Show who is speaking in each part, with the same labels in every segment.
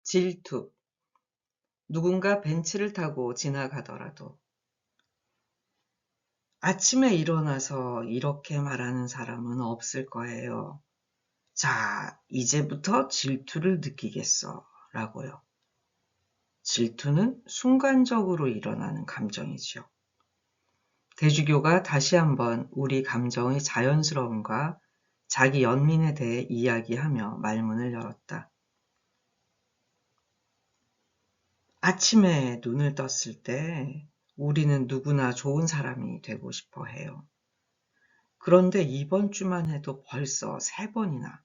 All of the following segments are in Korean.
Speaker 1: 질투. 누군가 벤츠를 타고 지나가더라도 아침에 일어나서 이렇게 말하는 사람은 없을 거예요. 자, 이제부터 질투를 느끼겠어. 라고요. 질투는 순간적으로 일어나는 감정이지요. 대주교가 다시 한번 우리 감정의 자연스러움과 자기 연민에 대해 이야기하며 말문을 열었다. 아침에 눈을 떴을 때 우리는 누구나 좋은 사람이 되고 싶어 해요. 그런데 이번 주만 해도 벌써 3번이나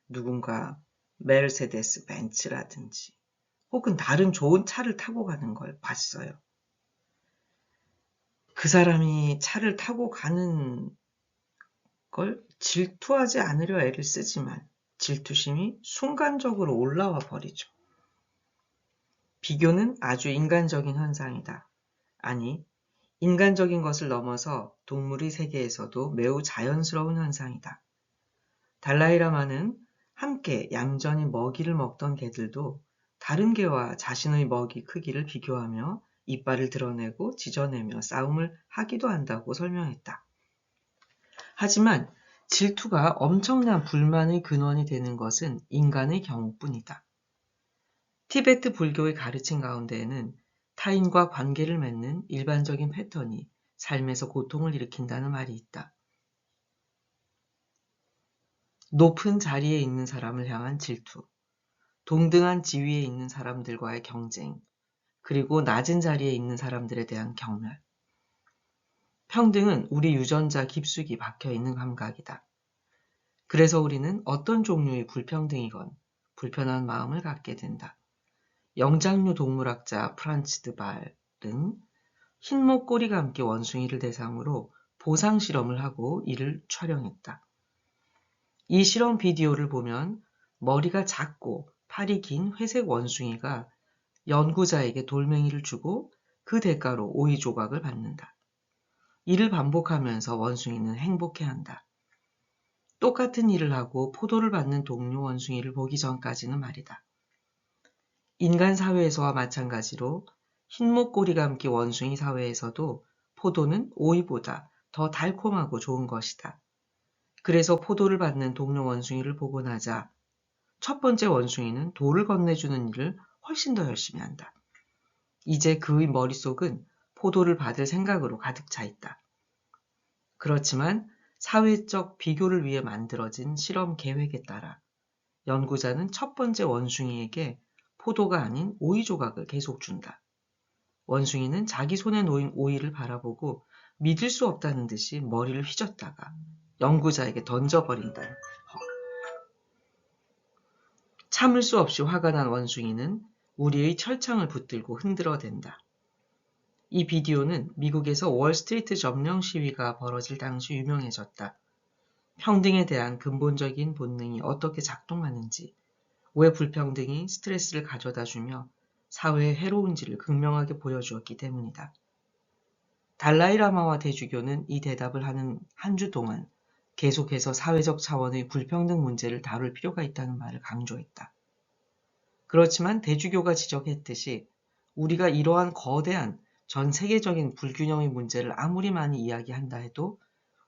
Speaker 1: 누군가 메르세데스 벤츠라든지 혹은 다른 좋은 차를 타고 가는 걸 봤어요. 그 사람이 차를 타고 가는 걸 질투하지 않으려 애를 쓰지만 질투심이 순간적으로 올라와 버리죠. 비교는 아주 인간적인 현상이다. 아니, 인간적인 것을 넘어서 동물의 세계에서도 매우 자연스러운 현상이다. 달라이라마는 함께 얌전히 먹이를 먹던 개들도 다른 개와 자신의 먹이 크기를 비교하며 이빨을 드러내고 짖어내며 싸움을 하기도 한다고 설명했다. 하지만 질투가 엄청난 불만의 근원이 되는 것은 인간의 경우뿐이다. 티베트 불교의 가르침 가운데에는 타인과 관계를 맺는 일반적인 패턴이 삶에서 고통을 일으킨다는 말이 있다. 높은 자리에 있는 사람을 향한 질투, 동등한 지위에 있는 사람들과의 경쟁, 그리고 낮은 자리에 있는 사람들에 대한 경멸. 평등은 우리 유전자 깊숙이 박혀있는 감각이다. 그래서 우리는 어떤 종류의 불평등이건 불편한 마음을 갖게 된다. 영장류 동물학자 프란츠 드 발은 흰목 꼬리가 함께 원숭이를 대상으로 보상 실험을 하고 이를 촬영했다. 이 실험 비디오를 보면 머리가 작고 팔이 긴 회색 원숭이가 연구자에게 돌멩이를 주고 그 대가로 오이 조각을 받는다. 이를 반복하면서 원숭이는 행복해한다. 똑같은 일을 하고 포도를 받는 동료 원숭이를 보기 전까지는 말이다. 인간 사회에서와 마찬가지로 흰목꼬리가 함께 원숭이 사회에서도 포도는 오이보다 더 달콤하고 좋은 것이다. 그래서 포도를 받는 동료 원숭이를 보고 나자 첫 번째 원숭이는 돌을 건네주는 일을 훨씬 더 열심히 한다. 이제 그의 머릿속은 포도를 받을 생각으로 가득 차 있다. 그렇지만 사회적 비교를 위해 만들어진 실험 계획에 따라 연구자는 첫 번째 원숭이에게 포도가 아닌 오이 조각을 계속 준다. 원숭이는 자기 손에 놓인 오이를 바라보고 믿을 수 없다는 듯이 머리를 휘젓다가 연구자에게 던져버린다. 참을 수 없이 화가 난 원숭이는 우리의 철창을 붙들고 흔들어댄다. 이 비디오는 미국에서 월스트리트 점령 시위가 벌어질 당시 유명해졌다. 평등에 대한 근본적인 본능이 어떻게 작동하는지, 왜 불평등이 스트레스를 가져다주며 사회에 해로운지를 극명하게 보여주었기 때문이다. 달라이라마와 대주교는 이 대답을 하는 한 주 동안 계속해서 사회적 차원의 불평등 문제를 다룰 필요가 있다는 말을 강조했다. 그렇지만 대주교가 지적했듯이 우리가 이러한 거대한 전 세계적인 불균형의 문제를 아무리 많이 이야기한다 해도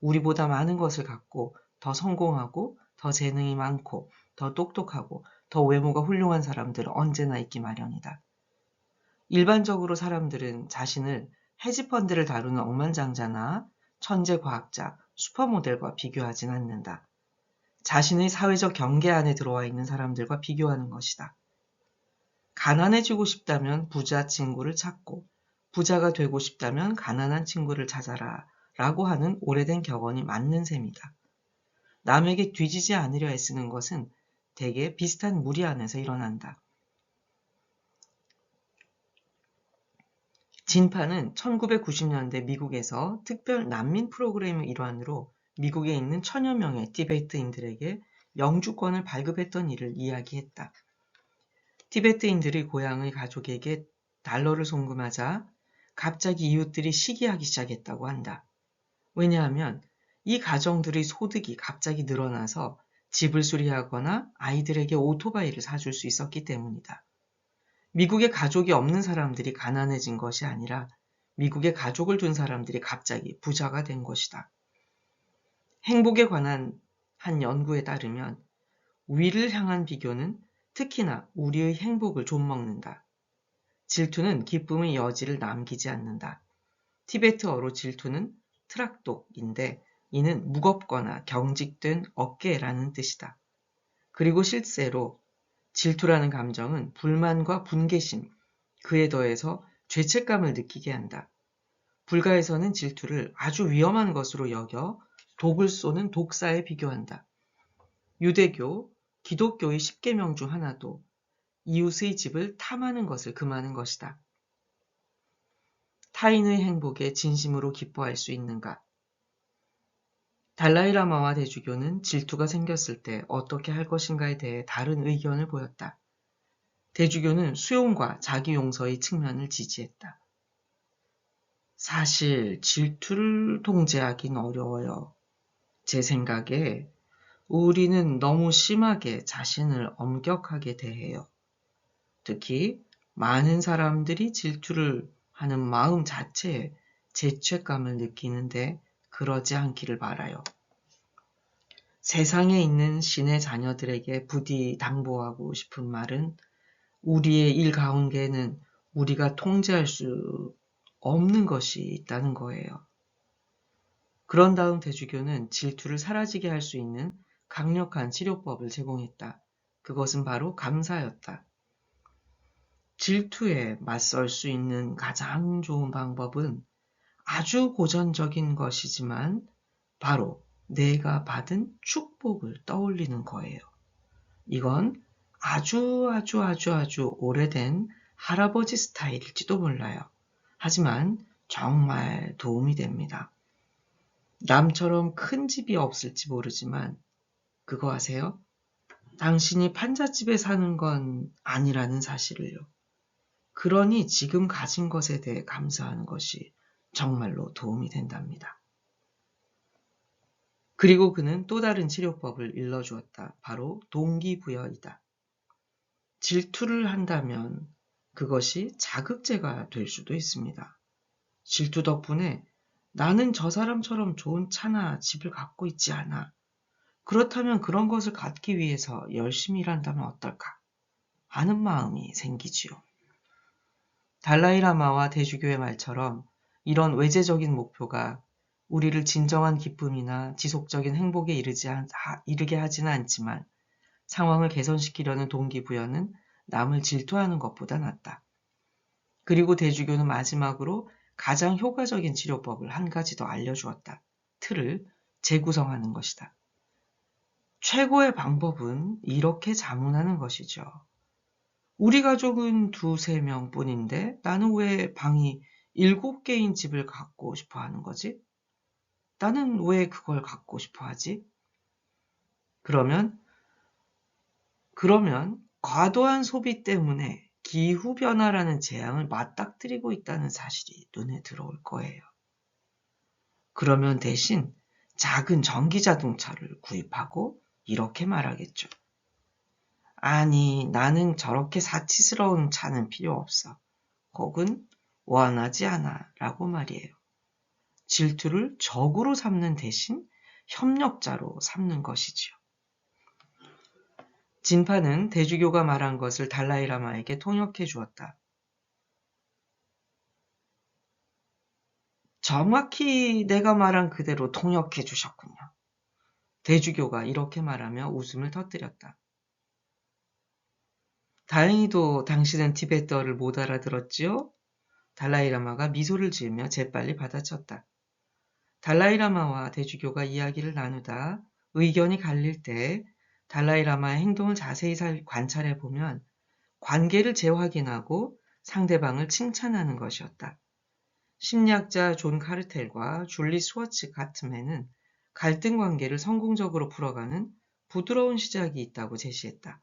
Speaker 1: 우리보다 많은 것을 갖고 더 성공하고 더 재능이 많고 더 똑똑하고 더 외모가 훌륭한 사람들은 언제나 있기 마련이다. 일반적으로 사람들은 자신을 헤지펀드를 다루는 억만장자나 천재 과학자, 슈퍼모델과 비교하진 않는다. 자신의 사회적 경계 안에 들어와 있는 사람들과 비교하는 것이다. 가난해지고 싶다면 부자 친구를 찾고 부자가 되고 싶다면 가난한 친구를 찾아라 라고 하는 오래된 격언이 맞는 셈이다. 남에게 뒤지지 않으려 애쓰는 것은 대개 비슷한 무리 안에서 일어난다. 진파는 1990년대 미국에서 특별 난민 프로그램의 일환으로 미국에 있는 1000여 명의 티베트인들에게 영주권을 발급했던 일을 이야기했다. 티베트인들의 고향의 가족에게 달러를 송금하자 갑자기 이웃들이 시기하기 시작했다고 한다. 왜냐하면 이 가정들의 소득이 갑자기 늘어나서 집을 수리하거나 아이들에게 오토바이를 사줄 수 있었기 때문이다. 미국에 가족이 없는 사람들이 가난해진 것이 아니라 미국에 가족을 둔 사람들이 갑자기 부자가 된 것이다. 행복에 관한 한 연구에 따르면 위를 향한 비교는 특히나 우리의 행복을 좀먹는다. 질투는 기쁨의 여지를 남기지 않는다. 티베트어로 질투는 트락독인데 이는 무겁거나 경직된 어깨라는 뜻이다. 그리고 실제로 질투라는 감정은 불만과 분개심, 그에 더해서 죄책감을 느끼게 한다. 불가에서는 질투를 아주 위험한 것으로 여겨 독을 쏘는 독사에 비교한다. 유대교, 기독교의 10계명 중 하나도 이웃의 집을 탐하는 것을 금하는 것이다. 타인의 행복에 진심으로 기뻐할 수 있는가? 달라이라마와 대주교는 질투가 생겼을 때 어떻게 할 것인가에 대해 다른 의견을 보였다. 대주교는 수용과 자기 용서의 측면을 지지했다. 사실 질투를 통제하긴 어려워요. 제 생각에 우리는 너무 심하게 자신을 엄격하게 대해요. 특히 많은 사람들이 질투를 하는 마음 자체에 죄책감을 느끼는데 그러지 않기를 바라요. 세상에 있는 신의 자녀들에게 부디 당부하고 싶은 말은 우리의 일 가운데는 우리가 통제할 수 없는 것이 있다는 거예요. 그런 다음 대주교는 질투를 사라지게 할 수 있는 강력한 치료법을 제공했다. 그것은 바로 감사였다. 질투에 맞설 수 있는 가장 좋은 방법은 아주 고전적인 것이지만 바로 내가 받은 축복을 떠올리는 거예요. 이건 아주 오래된 할아버지 스타일일지도 몰라요. 하지만 정말 도움이 됩니다. 남처럼 큰 집이 없을지 모르지만 그거 아세요? 당신이 판잣집에 사는 건 아니라는 사실을요. 그러니 지금 가진 것에 대해 감사하는 것이 정말로 도움이 된답니다. 그리고 그는 또 다른 치료법을 일러주었다. 바로 동기부여이다. 질투를 한다면 그것이 자극제가 될 수도 있습니다. 질투 덕분에 나는 저 사람처럼 좋은 차나 집을 갖고 있지 않아. 그렇다면 그런 것을 갖기 위해서 열심히 일한다면 어떨까? 하는 마음이 생기지요. 달라이라마와 대주교의 말처럼 이런 외재적인 목표가 우리를 진정한 기쁨이나 지속적인 행복에 이르게 하지는 않지만 상황을 개선시키려는 동기부여는 남을 질투하는 것보다 낫다. 그리고 대주교는 마지막으로 가장 효과적인 치료법을 한 가지 더 알려주었다. 틀을 재구성하는 것이다. 최고의 방법은 이렇게 자문하는 것이죠. 우리 가족은 2-3명 뿐인데 나는 왜 방이 7개인 집을 갖고 싶어 하는 거지? 나는 왜 그걸 갖고 싶어 하지? 그러면 과도한 소비 때문에 기후변화라는 재앙을 맞닥뜨리고 있다는 사실이 눈에 들어올 거예요. 그러면 대신 작은 전기자동차를 구입하고 이렇게 말하겠죠. 아니, 나는 저렇게 사치스러운 차는 필요 없어. 혹은 원하지 않아 라고 말이에요. 질투를 적으로 삼는 대신 협력자로 삼는 것이지요. 진파는 대주교가 말한 것을 달라이라마에게 통역해 주었다. 정확히 내가 말한 그대로 통역해 주셨군요. 대주교가 이렇게 말하며 웃음을 터뜨렸다. 다행히도 당신은 티베트어를 못 알아들었지요? 달라이라마가 미소를 지으며 재빨리 받아쳤다. 달라이라마와 대주교가 이야기를 나누다 의견이 갈릴 때 달라이라마의 행동을 자세히 관찰해 보면 관계를 재확인하고 상대방을 칭찬하는 것이었다. 심리학자 존 카르텔과 줄리 스워츠 가트맨은 갈등 관계를 성공적으로 풀어가는 부드러운 시작이 있다고 제시했다.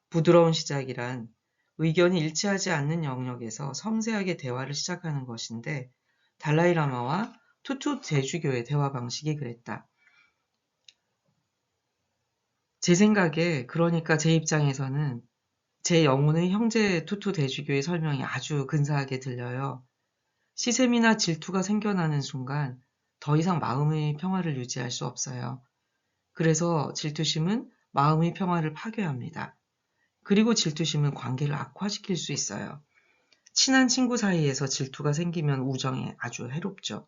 Speaker 1: 부드러운 시작이란 의견이 일치하지 않는 영역에서 섬세하게 대화를 시작하는 것인데 달라이라마와 투투 대주교의 대화 방식이 그랬다. 제 생각에 그러니까 제 입장에서는 제 영혼의 형제 투투 대주교의 설명이 아주 근사하게 들려요. 시샘이나 질투가 생겨나는 순간 더 이상 마음의 평화를 유지할 수 없어요. 그래서 질투심은 마음의 평화를 파괴합니다. 그리고 질투심은 관계를 악화시킬 수 있어요. 친한 친구 사이에서 질투가 생기면 우정에 아주 해롭죠.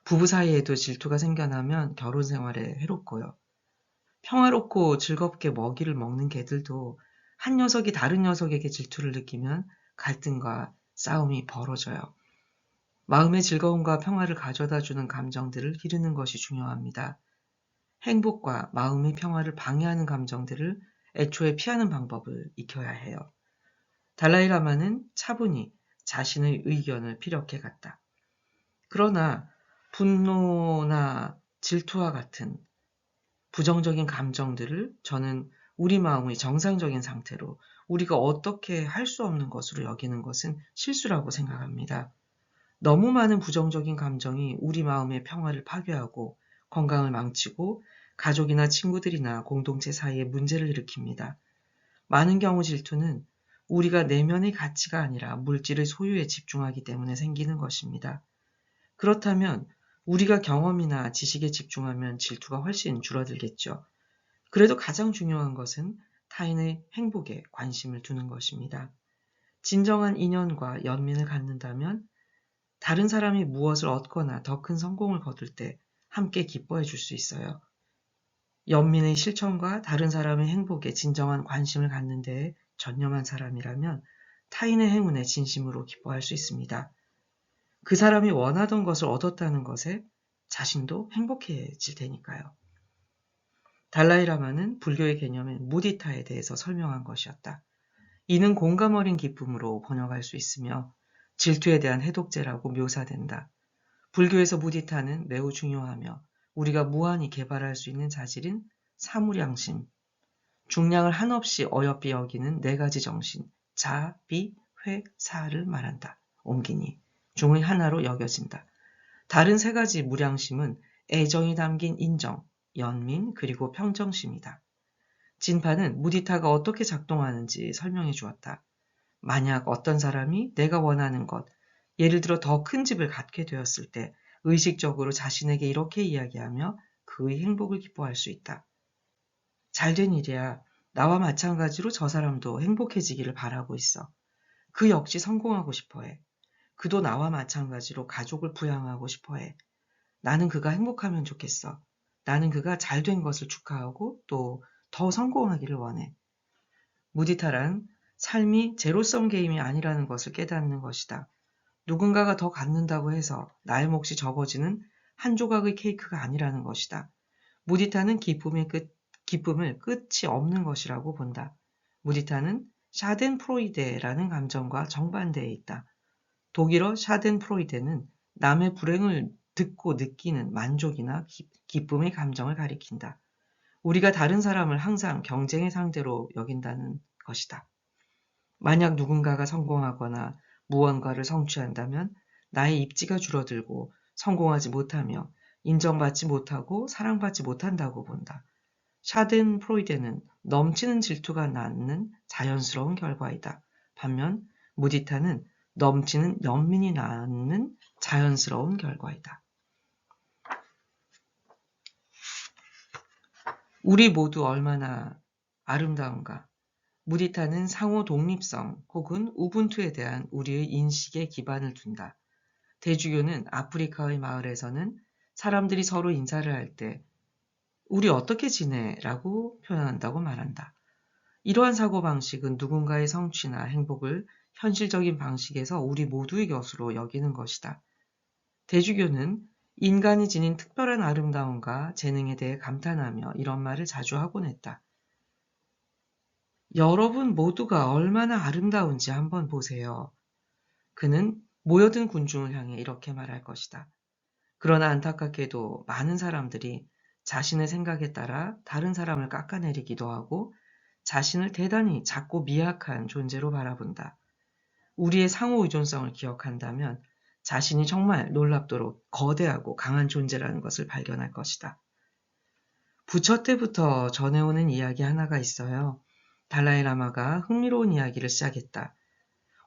Speaker 1: 부부 사이에도 질투가 생겨나면 결혼 생활에 해롭고요. 평화롭고 즐겁게 먹이를 먹는 개들도 한 녀석이 다른 녀석에게 질투를 느끼면 갈등과 싸움이 벌어져요. 마음의 즐거움과 평화를 가져다주는 감정들을 기르는 것이 중요합니다. 행복과 마음의 평화를 방해하는 감정들을 애초에 피하는 방법을 익혀야 해요. 달라이라마는 차분히 자신의 의견을 피력해 갔다. 그러나 분노나 질투와 같은 부정적인 감정들을 저는 우리 마음의 정상적인 상태로 우리가 어떻게 할 수 없는 것으로 여기는 것은 실수라고 생각합니다. 너무 많은 부정적인 감정이 우리 마음의 평화를 파괴하고 건강을 망치고 가족이나 친구들이나 공동체 사이에 문제를 일으킵니다. 많은 경우 질투는 우리가 내면의 가치가 아니라 물질의 소유에 집중하기 때문에 생기는 것입니다. 그렇다면 우리가 경험이나 지식에 집중하면 질투가 훨씬 줄어들겠죠. 그래도 가장 중요한 것은 타인의 행복에 관심을 두는 것입니다. 진정한 인연과 연민을 갖는다면 다른 사람이 무엇을 얻거나 더 큰 성공을 거둘 때 함께 기뻐해 줄 수 있어요. 연민의 실천과 다른 사람의 행복에 진정한 관심을 갖는 데에 전념한 사람이라면 타인의 행운에 진심으로 기뻐할 수 있습니다. 그 사람이 원하던 것을 얻었다는 것에 자신도 행복해질 테니까요. 달라이라마는 불교의 개념인 무디타에 대해서 설명한 것이었다. 이는 공감 어린 기쁨으로 번역할 수 있으며 질투에 대한 해독제라고 묘사된다. 불교에서 무디타는 매우 중요하며 우리가 무한히 개발할 수 있는 자질인 사무량심, 중량을 한없이 어여삐 여기는 네 가지 정신, 자, 비, 회, 사를 말한다. 옮기니 중의 하나로 여겨진다. 다른 세 가지 무량심은 애정이 담긴 인정, 연민, 그리고 평정심이다. 진파는 무디타가 어떻게 작동하는지 설명해 주었다. 만약 어떤 사람이 내가 원하는 것, 예를 들어 더 큰 집을 갖게 되었을 때 의식적으로 자신에게 이렇게 이야기하며 그의 행복을 기뻐할 수 있다. 잘된 일이야. 나와 마찬가지로 저 사람도 행복해지기를 바라고 있어. 그 역시 성공하고 싶어해. 그도 나와 마찬가지로 가족을 부양하고 싶어해. 나는 그가 행복하면 좋겠어. 나는 그가 잘된 것을 축하하고 또 더 성공하기를 원해. 무디타란 삶이 제로섬 게임이 아니라는 것을 깨닫는 것이다. 누군가가 더 갖는다고 해서 나의 몫이 적어지는 한 조각의 케이크가 아니라는 것이다. 무디타는 기쁨을 끝이 없는 것이라고 본다. 무디타는 샤덴프로이데라는 감정과 정반대에 있다. 독일어 샤덴프로이데는 남의 불행을 듣고 느끼는 만족이나 기쁨의 감정을 가리킨다. 우리가 다른 사람을 항상 경쟁의 상대로 여긴다는 것이다. 만약 누군가가 성공하거나 무언가를 성취한다면 나의 입지가 줄어들고 성공하지 못하며 인정받지 못하고 사랑받지 못한다고 본다. 샤덴프로이데는 넘치는 질투가 낳는 자연스러운 결과이다. 반면 무디타는 넘치는 연민이 낳는 자연스러운 결과이다. 우리 모두 얼마나 아름다운가. 무디타는 상호 독립성 혹은 우분투에 대한 우리의 인식에 기반을 둔다. 대주교는 아프리카의 마을에서는 사람들이 서로 인사를 할 때 우리 어떻게 지내? 라고 표현한다고 말한다. 이러한 사고방식은 누군가의 성취나 행복을 현실적인 방식에서 우리 모두의 것으로 여기는 것이다. 대주교는 인간이 지닌 특별한 아름다움과 재능에 대해 감탄하며 이런 말을 자주 하곤 했다. 여러분 모두가 얼마나 아름다운지 한번 보세요. 그는 모여든 군중을 향해 이렇게 말할 것이다. 그러나 안타깝게도 많은 사람들이 자신의 생각에 따라 다른 사람을 깎아내리기도 하고 자신을 대단히 작고 미약한 존재로 바라본다. 우리의 상호 의존성을 기억한다면 자신이 정말 놀랍도록 거대하고 강한 존재라는 것을 발견할 것이다. 부처 때부터 전해오는 이야기 하나가 있어요. 달라이라마가 흥미로운 이야기를 시작했다.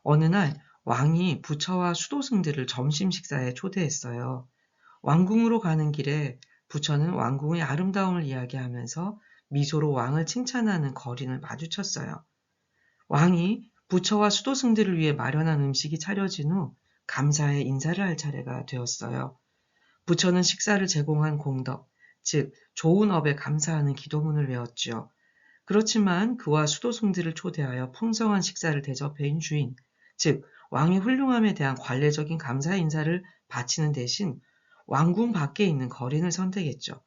Speaker 1: 어느 날 왕이 부처와 수도승들을 점심 식사에 초대했어요. 왕궁으로 가는 길에 부처는 왕궁의 아름다움을 이야기하면서 미소로 왕을 칭찬하는 거린을 마주쳤어요. 왕이 부처와 수도승들을 위해 마련한 음식이 차려진 후 감사의 인사를 할 차례가 되었어요. 부처는 식사를 제공한 공덕, 즉 좋은 업에 감사하는 기도문을 외웠지요. 그렇지만 그와 수도승들을 초대하여 풍성한 식사를 대접해인 주인, 즉 왕의 훌륭함에 대한 관례적인 감사 인사를 바치는 대신 왕궁 밖에 있는 거린을 선택했죠.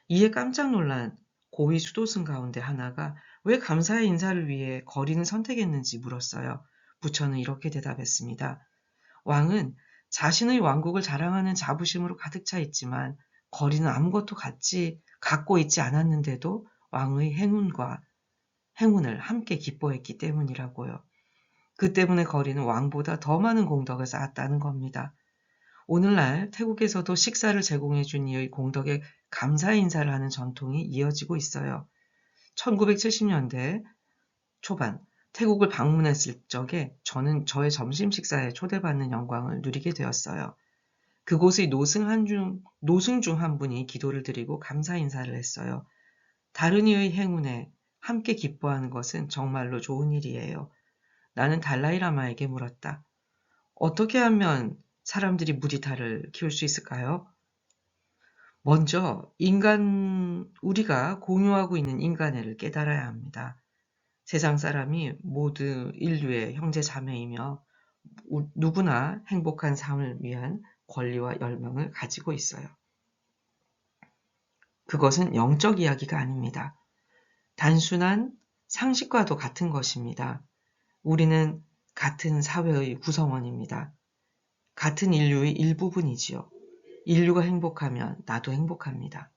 Speaker 1: 이에 깜짝 놀란 고위 수도승 가운데 하나가 왜 감사의 인사를 위해 거린을 선택했는지 물었어요. 부처는 이렇게 대답했습니다. 왕은 자신의 왕국을 자랑하는 자부심으로 가득 차 있지만 거린은 아무것도 갖고 있지 않았는데도 왕의 행운을 함께 기뻐했기 때문이라고요. 그 때문에 거린은 왕보다 더 많은 공덕을 쌓았다는 겁니다. 오늘날 태국에서도 식사를 제공해준 이의 공덕에 감사 인사를 하는 전통이 이어지고 있어요. 1970년대 초반 태국을 방문했을 적에 저는 저의 점심 식사에 초대받는 영광을 누리게 되었어요. 그곳의 노승 중 한 분이 기도를 드리고 감사 인사를 했어요. 다른 이의 행운에 함께 기뻐하는 것은 정말로 좋은 일이에요. 나는 달라이라마에게 물었다. 어떻게 하면 사람들이 무디타를 키울 수 있을까요? 먼저 우리가 공유하고 있는 인간애를 깨달아야 합니다. 세상 사람이 모두 인류의 형제 자매이며 누구나 행복한 삶을 위한 권리와 열망을 가지고 있어요. 그것은 영적 이야기가 아닙니다. 단순한 상식과도 같은 것입니다. 우리는 같은 사회의 구성원입니다. 같은 인류의 일부분이지요. 인류가 행복하면 나도 행복합니다.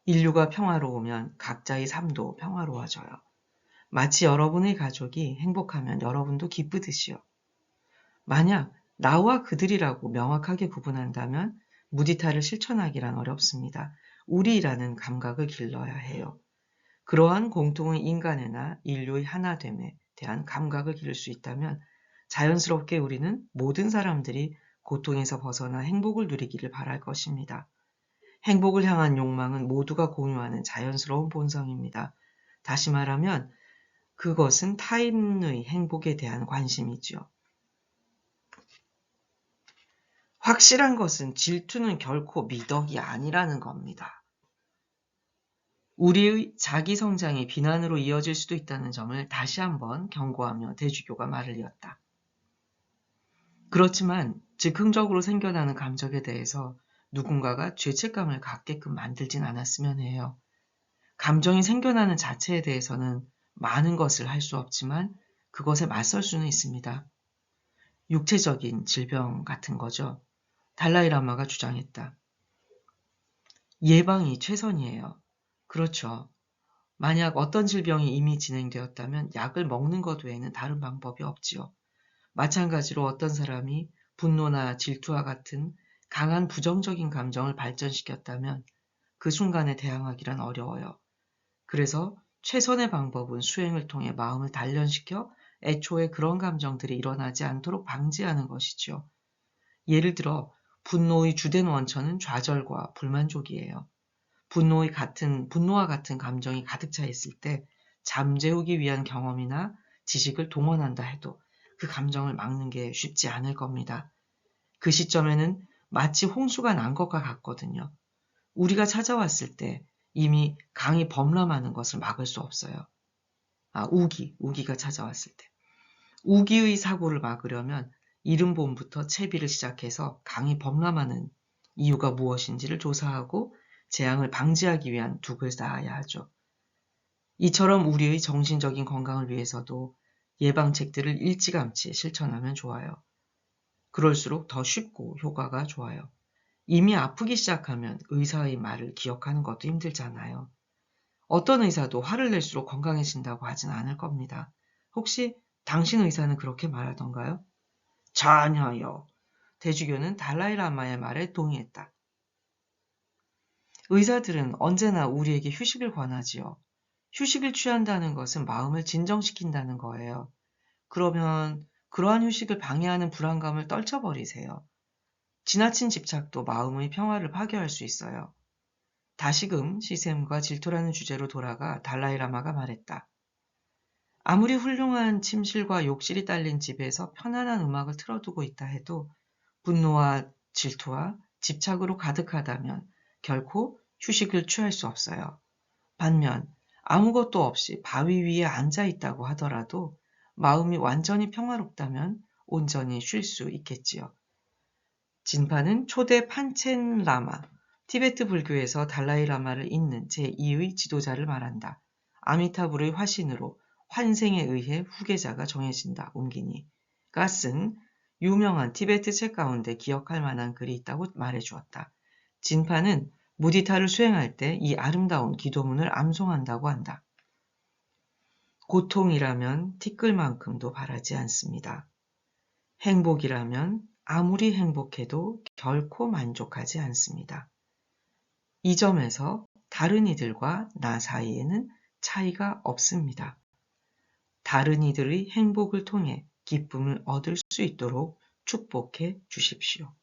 Speaker 1: 인류가 평화로우면 각자의 삶도 평화로워져요. 마치 여러분의 가족이 행복하면 여러분도 기쁘듯이요. 만약 나와 그들이라고 명확하게 구분한다면 무디타를 실천하기란 어렵습니다. 우리라는 감각을 길러야 해요. 그러한 공통의 인간애나 인류의 하나됨에 대한 감각을 기를 수 있다면 자연스럽게 우리는 모든 사람들이 고통에서 벗어나 행복을 누리기를 바랄 것입니다. 행복을 향한 욕망은 모두가 공유하는 자연스러운 본성입니다. 다시 말하면 그것은 타인의 행복에 대한 관심이지요. 확실한 것은 질투는 결코 미덕이 아니라는 겁니다. 우리의 자기 성장이 비난으로 이어질 수도 있다는 점을 다시 한번 경고하며 대주교가 말을 이었다. 그렇지만 즉흥적으로 생겨나는 감정에 대해서 누군가가 죄책감을 갖게끔 만들진 않았으면 해요. 감정이 생겨나는 자체에 대해서는 많은 것을 할 수 없지만 그것에 맞설 수는 있습니다. 육체적인 질병 같은 거죠. 달라이라마가 주장했다. 예방이 최선이에요. 그렇죠. 만약 어떤 질병이 이미 진행되었다면 약을 먹는 것 외에는 다른 방법이 없지요. 마찬가지로 어떤 사람이 분노나 질투와 같은 강한 부정적인 감정을 발전시켰다면 그 순간에 대항하기란 어려워요. 그래서 최선의 방법은 수행을 통해 마음을 단련시켜 애초에 그런 감정들이 일어나지 않도록 방지하는 것이지요. 예를 들어 분노의 주된 원천은 좌절과 불만족이에요. 분노와 같은 감정이 가득 차 있을 때 잠재우기 위한 경험이나 지식을 동원한다 해도 그 감정을 막는 게 쉽지 않을 겁니다. 그 시점에는 마치 홍수가 난 것과 같거든요. 우리가 찾아왔을 때 이미 강이 범람하는 것을 막을 수 없어요. 우기가 찾아왔을 때. 우기의 사고를 막으려면 이른 봄부터 채비를 시작해서 강이 범람하는 이유가 무엇인지를 조사하고 재앙을 방지하기 위한 둑을 쌓아야 하죠. 이처럼 우리의 정신적인 건강을 위해서도 예방책들을 일찌감치 실천하면 좋아요. 그럴수록 더 쉽고 효과가 좋아요. 이미 아프기 시작하면 의사의 말을 기억하는 것도 힘들잖아요. 어떤 의사도 화를 낼수록 건강해진다고 하진 않을 겁니다. 혹시 당신 의사는 그렇게 말하던가요? 전혀요. 대주교는 달라이라마의 말에 동의했다. 의사들은 언제나 우리에게 휴식을 권하지요. 휴식을 취한다는 것은 마음을 진정시킨다는 거예요. 그러면 그러한 휴식을 방해하는 불안감을 떨쳐버리세요. 지나친 집착도 마음의 평화를 파괴할 수 있어요. 다시금 시샘과 질투라는 주제로 돌아가 달라이라마가 말했다. 아무리 훌륭한 침실과 욕실이 딸린 집에서 편안한 음악을 틀어두고 있다 해도 분노와 질투와 집착으로 가득하다면 결코 휴식을 취할 수 없어요. 반면 아무것도 없이 바위 위에 앉아 있다고 하더라도 마음이 완전히 평화롭다면 온전히 쉴 수 있겠지요. 진파는 초대 판첸 라마, 티베트 불교에서 달라이 라마를 잇는 제2의 지도자를 말한다. 아미타불의 화신으로 환생에 의해 후계자가 정해진다. 옮기니가 쓴 유명한 티베트 책 가운데 기억할 만한 글이 있다고 말해주었다. 진파는 무디타를 수행할 때 이 아름다운 기도문을 암송한다고 한다. 고통이라면 티끌만큼도 바라지 않습니다. 행복이라면 아무리 행복해도 결코 만족하지 않습니다. 이 점에서 다른 이들과 나 사이에는 차이가 없습니다. 다른 이들의 행복을 통해 기쁨을 얻을 수 있도록 축복해 주십시오.